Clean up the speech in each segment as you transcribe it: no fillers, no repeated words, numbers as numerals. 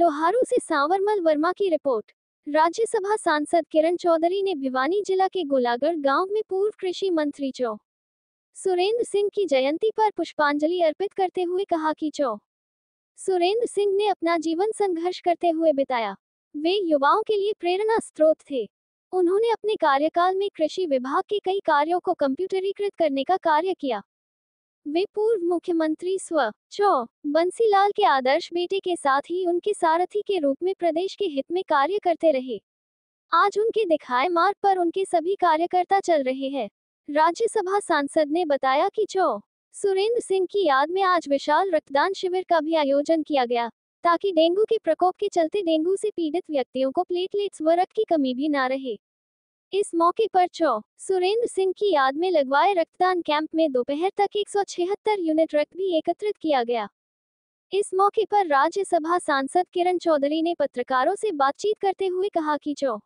लोहारू से सांवरमल वर्मा की रिपोर्ट। राज्यसभा सांसद किरण चौधरी ने भिवानी जिला के गोलागढ़ गांव में पूर्व कृषि मंत्री चौ सुरेंद्र सिंह की जयंती पर पुष्पांजलि अर्पित करते हुए कहा कि चौ सुरेंद्र सिंह ने अपना जीवन संघर्ष करते हुए बिताया। वे युवाओं के लिए प्रेरणा स्रोत थे। उन्होंने अपने कार्यकाल में कृषि विभाग के कई कार्यों को कंप्यूटरीकृत करने का कार्य किया। वे पूर्व मुख्यमंत्री स्व चौ बंसीलाल के आदर्श बेटे के साथ ही उनके सारथी के रूप में प्रदेश के हित में कार्य करते रहे। आज उनके दिखाए मार्ग पर उनके सभी कार्यकर्ता चल रहे हैं। राज्यसभा सांसद ने बताया कि चौ सुरेंद्र सिंह की याद में आज विशाल रक्तदान शिविर का भी आयोजन किया गया, ताकि डेंगू के प्रकोप के चलते डेंगू से पीड़ित व्यक्तियों को प्लेटलेट्स व रक्त की कमी भी न रहे। इस मौके पर चौ सुरेंद्र सिंह की याद में लगवाए रक्तदान कैंप में दोपहर तक 176 यूनिट रक्त भी एकत्रित किया गया। इस मौके पर राज्यसभा सांसद किरण चौधरी ने पत्रकारों से बातचीत करते हुए कहा कि चौ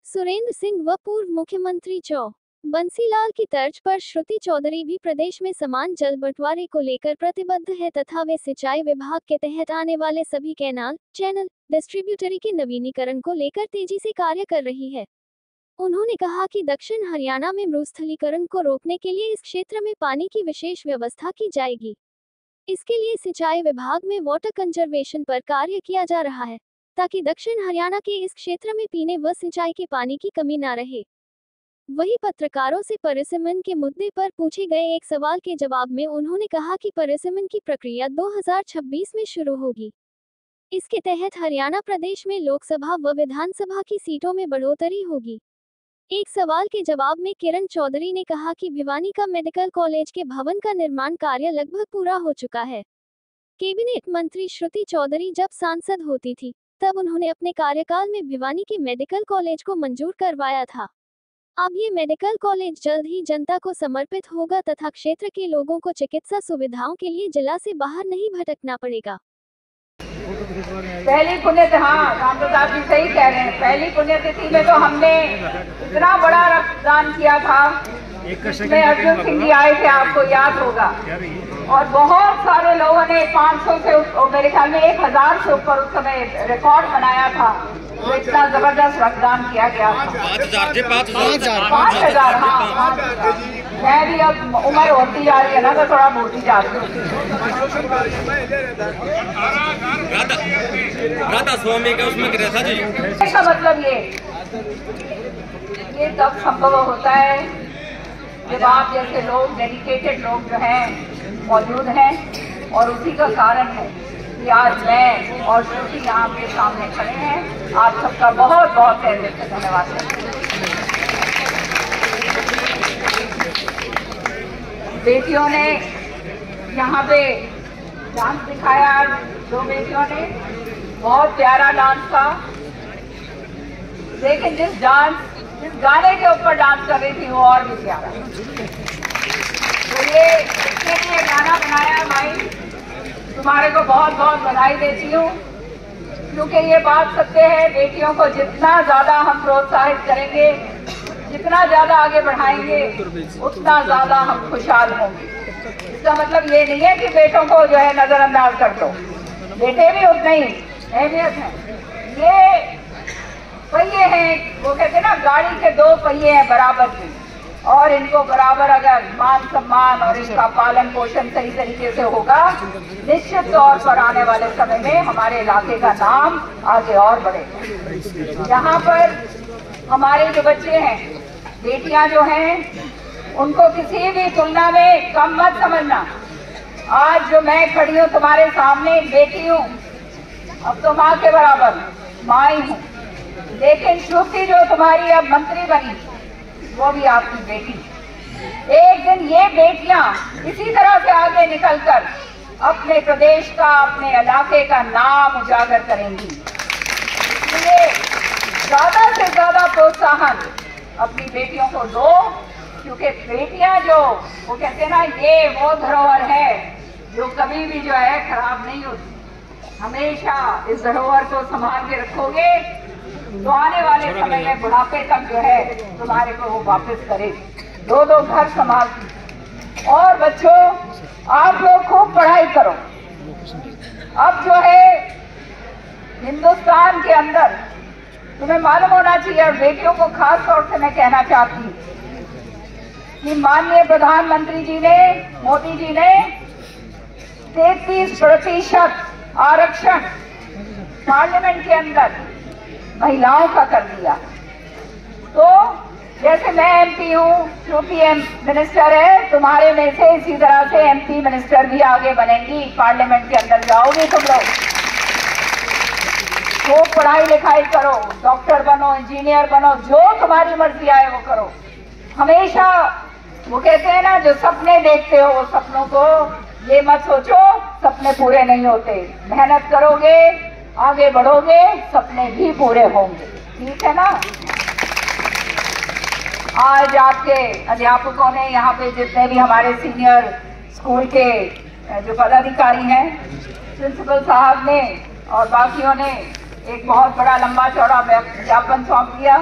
सुरेंद्र सिंह व पूर्व मुख्यमंत्री चौ बंसीलाल की तर्ज पर श्रुति चौधरी भी प्रदेश में समान जल बंटवारे को लेकर प्रतिबद्ध है तथा वे सिंचाई विभाग के तहत आने वाले सभी कैनाल, चैनल, डिस्ट्रीब्यूटरी के नवीनीकरण को लेकर तेजी से कार्य कर रही है। उन्होंने कहा कि दक्षिण हरियाणा में मरुस्थलीकरण को रोकने के लिए इस क्षेत्र में पानी की विशेष व्यवस्था की जाएगी। इसके लिए सिंचाई विभाग में वाटर कंजर्वेशन पर कार्य किया जा रहा है, ताकि दक्षिण हरियाणा के इस क्षेत्र में पीने व सिंचाई के पानी की कमी न रहे। वहीं पत्रकारों से परिसीमन के मुद्दे पर पूछे गए एक सवाल के जवाब में उन्होंने कहा कि परिसीमन की प्रक्रिया 2026 में शुरू होगी। इसके तहत हरियाणा प्रदेश में लोकसभा व विधानसभा की सीटों में बढ़ोतरी होगी। एक सवाल के जवाब में किरण चौधरी ने कहा कि भिवानी का मेडिकल कॉलेज के भवन का निर्माण कार्य लगभग पूरा हो चुका है। कैबिनेट मंत्री श्रुति चौधरी जब सांसद होती थी, तब उन्होंने अपने कार्यकाल में भिवानी के मेडिकल कॉलेज को मंजूर करवाया था। अब ये मेडिकल कॉलेज जल्द ही जनता को समर्पित होगा तथा क्षेत्र के लोगों को चिकित्सा सुविधाओं के लिए जिला से बाहर नहीं भटकना पड़ेगा। पहली पुण्यतिथि, हाँ राम प्रताप जी सही कह रहे हैं, पहली पुण्यतिथि में तो हमने इतना बड़ा रक्तदान किया था, इसमें अर्जुन सिंह जी आए थे, आपको याद होगा, और बहुत सारे लोगों ने 500 से मेरे ख्याल में 1000 से ऊपर उस समय रिकॉर्ड बनाया था। तो इतना जबरदस्त रक्तदान किया गया था। 5000 हाँ। मैं भी अब उम्र होती जा रही है ना, तो थोड़ा मोटी जा रही हूँ। इसका मतलब ये तब संभव होता है जब आप जैसे लोग, डेडिकेटेड लोग जो हैं मौजूद हैं, और उसी का कारण है कि आज मैं और श्रुति यहाँ के सामने खड़े हैं। आप सबका बहुत बहुत तहे से धन्यवाद है। बेटियों ने यहाँ पे डांस दिखाया, 2 बेटियों ने बहुत प्यारा डांस था, लेकिन जिस गाने के ऊपर डांस कर रही थी वो और भी प्यारा। तो ये इसके लिए गाना बनाया भाई, तुम्हारे को बहुत बहुत बधाई देती हूँ, क्योंकि ये बात सत्य है, बेटियों को जितना ज्यादा हम प्रोत्साहित करेंगे, जितना ज्यादा आगे बढ़ाएंगे, उतना ज्यादा हम खुशहाल होंगे। इसका मतलब ये नहीं है कि बेटों को जो है नजरअंदाज कर दो, बेटे भी उतने ही अहमियत है। ये पहिए हैं, वो कहते हैं ना गाड़ी के 2 पहिए हैं बराबर के, और इनको बराबर अगर मान सम्मान और इसका पालन पोषण सही तरीके से होगा, निश्चित तौर पर आने वाले समय में हमारे इलाके का नाम आगे और बढ़ेगा। यहाँ पर हमारे जो बच्चे हैं, बेटियां जो हैं, उनको किसी भी तुलना में कम मत समझना। आज जो मैं खड़ी हूँ तुम्हारे सामने, बेटी हूँ, अब तो माँ के बराबर माँ ही हूँ, लेकिन श्रुति जो तुम्हारी अब मंत्री बनी, वो भी आपकी बेटी। एक दिन ये बेटियां इसी तरह से आगे निकलकर अपने प्रदेश का, अपने इलाके का नाम उजागर करेंगी। इसलिए ज्यादा से ज्यादा प्रोत्साहन अपनी बेटियों को दो, क्योंकि बेटियां जो वो कहते हैं ना, ये वो धरोहर है जो कभी भी जो है खराब नहीं होती। हमेशा इस धरोहर को संभाल के रखोगे तो आने वाले समय में बुढ़ापे तक जो है तुम्हारे को वो वापस करे। 2 घर संभालती। और बच्चों, आप लोग खूब पढ़ाई करो। अब जो है हिंदुस्तान के अंदर तुम्हें मालूम होना चाहिए, और बेटियों को खास तौर से मैं कहना चाहती हूँ कि माननीय प्रधानमंत्री जी ने, मोदी जी ने 33% आरक्षण पार्लियामेंट के अंदर महिलाओं का कर दिया। तो जैसे मैं एमपी हूँ, श्रुति मिनिस्टर है, तुम्हारे में से इसी तरह से एमपी मिनिस्टर भी आगे बनेंगी, पार्लियामेंट के अंदर जाओगे तुम लोग। तो पढ़ाई लिखाई करो, डॉक्टर बनो, इंजीनियर बनो, जो तुम्हारी मर्जी आए वो करो। हमेशा वो कहते हैं ना, जो सपने देखते हो वो सपनों को ये मत सोचो सपने पूरे नहीं होते। मेहनत करोगे, आगे बढ़ोगे, सपने भी पूरे होंगे। ठीक है ना। आज आपके अध्यापकों ने, यहाँ पे जितने भी हमारे सीनियर स्कूल के जो पदाधिकारी हैं, प्रिंसिपल साहब ने और बाकियों ने एक बहुत बड़ा लंबा चौड़ा ज्ञापन सौंप दिया।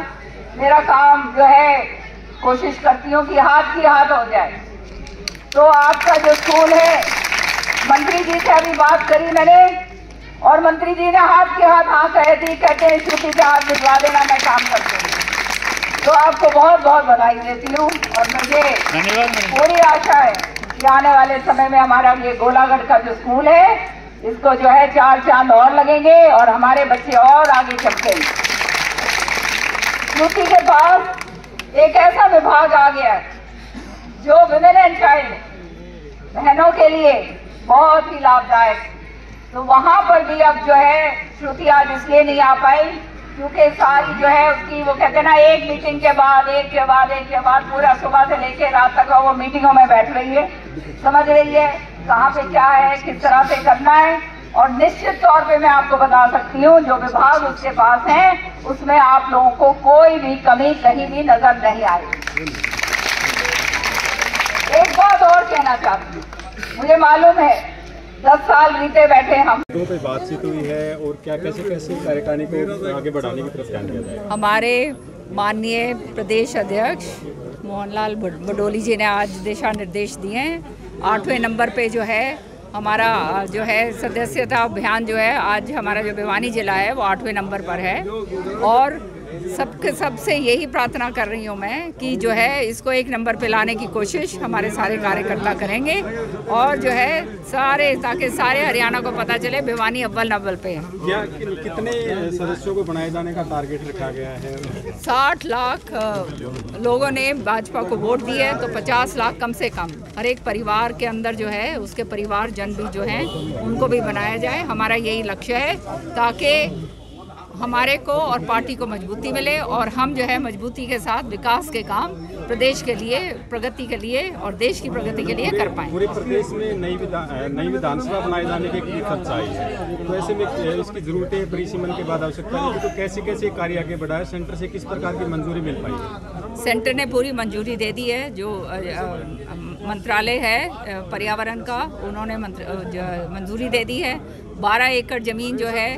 मेरा काम जो है, कोशिश करती हूँ कि हाथ की हाथ हो जाए। तो आपका जो स्कूल है, मंत्री जी से अभी बात करी मैंने, और मंत्री जी ने हाथ के हाथ हाँ कह दी, कहते हैं श्रुति का हाथ भिजवा देना, मैं काम करती हूँ। तो आपको बहुत बहुत बधाई देती हूँ, और मुझे पूरी आशा है कि आने वाले समय में हमारा ये गोलागढ़ का जो स्कूल है, इसको जो है 4 चांद और लगेंगे और हमारे बच्चे और आगे चलते। श्रुति के पास एक ऐसा विभाग आ गया जो विमेन एंड चाइल्ड, बहनों के लिए बहुत ही लाभदायक। तो वहां पर भी अब जो है श्रुति आज इसलिए नहीं आ पाई क्योंकि सारी जो है उसकी, वो कहते हैं ना, एक मीटिंग के बाद एक के बाद पूरा सुबह से लेकर रात तक वो मीटिंगों में बैठ रही है, समझ रही है कहाँ पे क्या है, किस तरह से करना है। और निश्चित तौर पे मैं आपको बता सकती हूँ, जो विभाग उसके पास है उसमें आप लोगों को कोई भी कमी कहीं भी नजर नहीं आएगी। एक बात और कहना चाहती हूँ, मुझे मालूम है 10 साल बीते बैठे हम, तो पे बातचीत हुई है और क्या कैसे कार्यकारिणी को आगे बढ़ाने की तरफ ध्यान दिया जाए। हमारे माननीय प्रदेश अध्यक्ष मोहनलाल बडोली जी ने आज दिशा निर्देश दिए हैं। 8वें नंबर पे जो है हमारा जो है सदस्यता अभियान जो है, आज हमारा जो भिवानी जिला है वो 8वें नंबर पर है। और सबसे यही प्रार्थना कर रही हूँ मैं कि जो है इसको 1 नंबर पे लाने की कोशिश हमारे सारे कार्यकर्ता करेंगे, और जो है ताकि सारे हरियाणा को पता चले भिवानी अव्वल नंबर पे है। क्या कितने सदस्यों को बनाए जाने का टारगेट रखा गया है? 60 लाख लोगों ने भाजपा को वोट दिए है, तो 50 लाख कम से कम हर एक परिवार के अंदर जो है उसके परिवारजन भी जो हैं उनको भी बनाया जाए। हमारा यही लक्ष्य है ताकि हमारे को और पार्टी को मजबूती मिले, और हम जो है मजबूती के साथ विकास के काम प्रदेश के लिए, प्रगति के लिए और देश की प्रगति के लिए कर पाएं। पूरे प्रदेश में नई विधानसभा बनाए जाने की खर्चा आई है, तो ऐसे में इसकी जरूरत है, परिसीमन के बाद आवश्यकता है, तो कैसे कार्य आगे बढ़ाए, सेंटर से किस प्रकार की मंजूरी मिल पाई है? सेंटर ने पूरी मंजूरी दे दी है। जो मंत्रालय है पर्यावरण का, उन्होंने मंजूरी दे दी है। 12 एकड़ ज़मीन जो है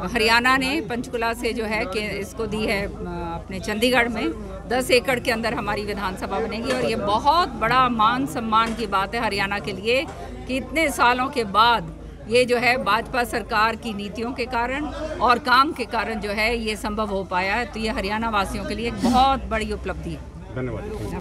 हरियाणा ने पंचकुला से जो है कि इसको दी है अपने चंडीगढ़ में। 10 एकड़ के अंदर हमारी विधानसभा बनेगी, और ये बहुत बड़ा मान सम्मान की बात है हरियाणा के लिए कि इतने सालों के बाद ये जो है भाजपा सरकार की नीतियों के कारण और काम के कारण जो है ये संभव हो पाया है। तो ये हरियाणा वासियों के लिए एक बहुत बड़ी उपलब्धि है। धन्यवाद।